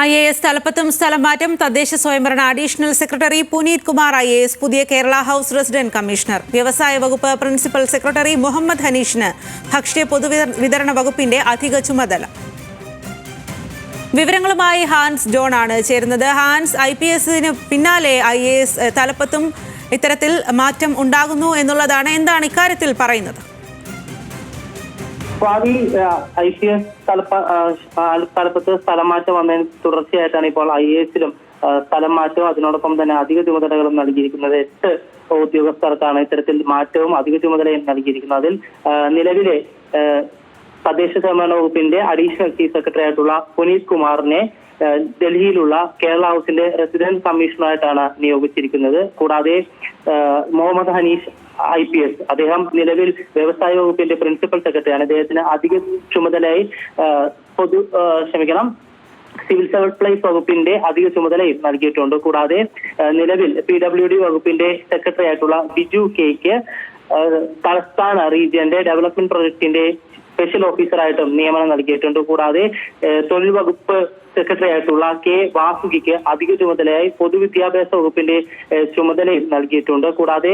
IAS തലപ്പത്തും സ്ഥലം മാറ്റം. തദ്ദേശ സ്വയംഭരണ additional secretary Puneet Kumar IAS പുതിയ കേരള ഹൗസ് റെസിഡന്റ് കമ്മീഷണർ. വ്യവസായ വകുപ്പ് പ്രിൻസിപ്പൽ സെക്രട്ടറി മുഹമ്മദ് ഹനീഷിന് ഭക്ഷ്യ പൊതുവിതരണ വകുപ്പിന്റെ അധിക ചുമതല. വിവരങ്ങളുമായി ഹാൻസ് ജോൺ ആണ് ചേരുന്നത്. ഹാൻസ്, IPSന് പിന്നാലെ IAS തലപ്പത്തും ഇത്തരത്തിൽ മാറ്റം ഉണ്ടാകുന്നു എന്നുള്ളതാണ്. എന്താണ് ഇക്കാര്യത്തിൽ പറയുന്നത്? IPS തലപ്പത്ത് സ്ഥലം മാറ്റം വന്നതിന് തുടർച്ചയായിട്ടാണ് ഇപ്പോൾ IASലും സ്ഥലം മാറ്റവും അതിനോടൊപ്പം തന്നെ അധിക ചുമതലകളും നൽകിയിരിക്കുന്നത്. 8 ഉദ്യോഗസ്ഥർക്കാണ് ഇത്തരത്തിൽ മാറ്റവും അധിക ചുമതലയും നൽകിയിരിക്കുന്നത്. അതിൽ നിലവിലെ തദ്ദേശ സ്വയംഭരണ വകുപ്പിന്റെ അഡീഷണൽ ചീഫ് സെക്രട്ടറി ആയിട്ടുള്ള പുനീത് കുമാറിനെ ഡൽഹിയിലുള്ള കേരള ഹൗസിന്റെ റെസിഡന്റ് കമ്മീഷണറായിട്ടാണ് നിയോഗിച്ചിരിക്കുന്നത്. കൂടാതെ മുഹമ്മദ് ഹനീഷ് IPS അദ്ദേഹം നിലവിൽ വ്യവസായ വകുപ്പിന്റെ പ്രിൻസിപ്പൽ സെക്രട്ടറിയാണ്. അദ്ദേഹത്തിന് അധിക ചുമതലയായി സിവിൽ സപ്ലൈസ് വകുപ്പിന്റെ അധിക ചുമതലയും നൽകിയിട്ടുണ്ട്. കൂടാതെ നിലവിൽ PWD വകുപ്പിന്റെ സെക്രട്ടറി ആയിട്ടുള്ള ബിജു കെയ്ക്ക് തലസ്ഥാന റീജിയന്റെ ഡെവലപ്മെന്റ് പ്രൊജക്ടിന്റെ സ്പെഷ്യൽ ഓഫീസറായിട്ടും നിയമനം നൽകിയിട്ടുണ്ട്. കൂടാതെ തൊഴിൽ വകുപ്പ് സെക്രട്ടറി ആയിട്ടുള്ള K വാസുകിക്ക് അധിക ചുമതലയായി പൊതുവിദ്യാഭ്യാസ വകുപ്പിന്റെ ചുമതലയും നൽകിയിട്ടുണ്ട്. കൂടാതെ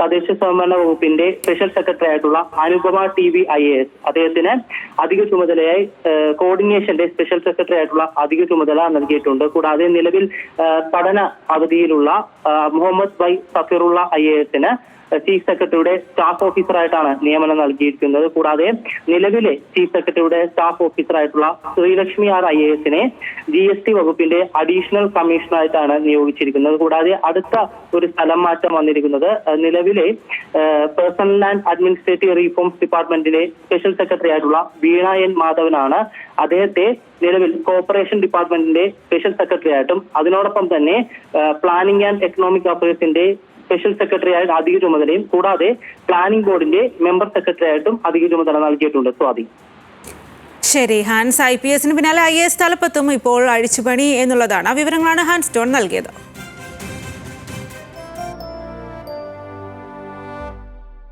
തദ്ദേശ സ്വയംഭരണ വകുപ്പിന്റെ സ്പെഷ്യൽ സെക്രട്ടറി ആയിട്ടുള്ള അനുപമ TV IAS അദ്ദേഹത്തിന് അധിക ചുമതലയായി കോർഡിനേഷന്റെ സ്പെഷ്യൽ സെക്രട്ടറി ആയിട്ടുള്ള അധിക ചുമതല നൽകിയിട്ടുണ്ട്. കൂടാതെ നിലവിൽ പഠന അവധിയിലുള്ള മുഹമ്മദ് വൈ സഫീറുള്ള IASന് ചീഫ് സെക്രട്ടറിയുടെ സ്റ്റാഫ് ഓഫീസറായിട്ടാണ് നിയമനം നൽകിയിരിക്കുന്നത്. കൂടാതെ നിലവിലെ ചീഫ് സെക്രട്ടറിയുടെ സ്റ്റാഫ് ഓഫീസറായിട്ടുള്ള ശ്രീലക്ഷ്മി R IASനെ GST വകുപ്പിന്റെ അഡീഷണൽ കമ്മീഷണറായിട്ടാണ് നിയോഗിച്ചിരിക്കുന്നത്. കൂടാതെ അടുത്ത ഒരു സ്ഥലം മാറ്റം വന്നിരിക്കുന്നത് നിലവിലെ പേഴ്സണൽ ആൻഡ് അഡ്മിനിസ്ട്രേറ്റീവ് റീഫോംസ് ഡിപ്പാർട്ട്മെന്റിലെ സ്പെഷ്യൽ സെക്രട്ടറി ആയിട്ടുള്ള വീണ N മാധവനാണ്. അദ്ദേഹത്തെ നിലവിൽ കോർപ്പറേഷൻ ഡിപ്പാർട്ട്മെന്റിന്റെ സ്പെഷ്യൽ സെക്രട്ടറി ആയിട്ടും അതിനോടൊപ്പം തന്നെ പ്ലാനിംഗ് ആൻഡ് എക്കണോമിക് അഫയേഴ്സിന്റെ സ്പെഷ്യൽ സെക്രട്ടറി ആയിട്ട് അധിക ചുമതലയും കൂടാതെ പ്ലാനിംഗ് ബോർഡിന്റെ മെമ്പർ സെക്രട്ടറി ആയിട്ടും അധിക ചുമതല നൽകിയിട്ടുണ്ട്. സ്വാതി. ശരി ഹാൻസ്, IPSന് പിന്നാലെ IAS തലപ്പത്തും ഇപ്പോൾ അഴിച്ചുപണി എന്നുള്ളതാണ്. ആ വിവരങ്ങളാണ് ഹാൻസ് ജോൺ നൽകിയത്.